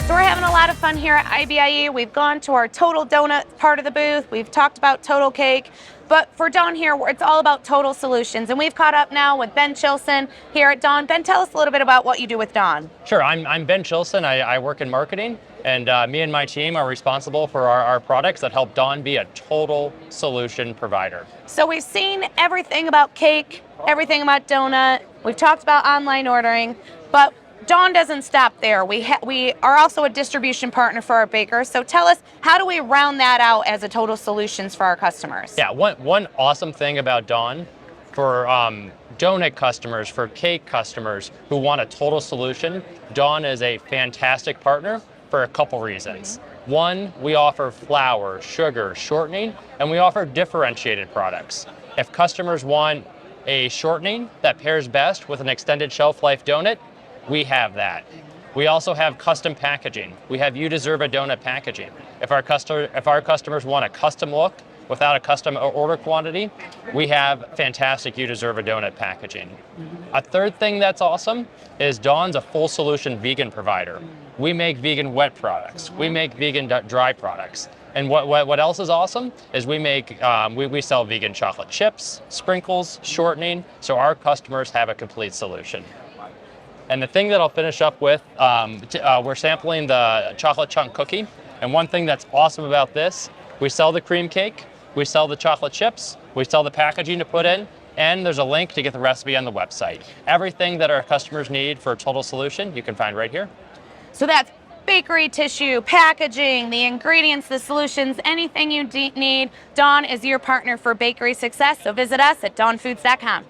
So we're having a lot of fun here at IBIE. We've gone to our Total Donut part of the booth. We've talked about Total Cake. But for Dawn here, it's all about total solutions. And we've caught up now with Ben Chilson here at Dawn. Ben, tell us a little bit about what you do with Dawn. Sure, I'm Ben Chilson. I work in marketing, and me and my team are responsible for our products that help Dawn be a total solution provider. So we've seen everything about cake, everything about donut. We've talked about online ordering, but Dawn doesn't stop there. We are also a distribution partner for our bakers. So tell us, how do we round that out as a total solutions for our customers? Yeah, one awesome thing about Dawn for donut customers, for cake customers who want a total solution, Dawn is a fantastic partner for a couple reasons. One, we offer flour, sugar, shortening, and we offer differentiated products. If customers want a shortening that pairs best with an extended shelf life donut, we have that. We also have custom packaging. We have You Deserve a Donut packaging. If our customers want a custom look without a custom order quantity, we have fantastic You Deserve a Donut packaging. A third thing that's awesome is Dawn's a full solution vegan provider. We make vegan wet products. We make vegan dry products. And what else is awesome is we sell vegan chocolate chips, sprinkles, shortening, so our customers have a complete solution. And the thing that I'll finish up with, we're sampling the chocolate chunk cookie. And one thing that's awesome about this, we sell the cream cake, we sell the chocolate chips, we sell the packaging to put in, and there's a link to get the recipe on the website. Everything that our customers need for a total solution, you can find right here. So that's bakery tissue, packaging, the ingredients, the solutions, anything you need. Dawn is your partner for bakery success. So visit us at dawnfoods.com.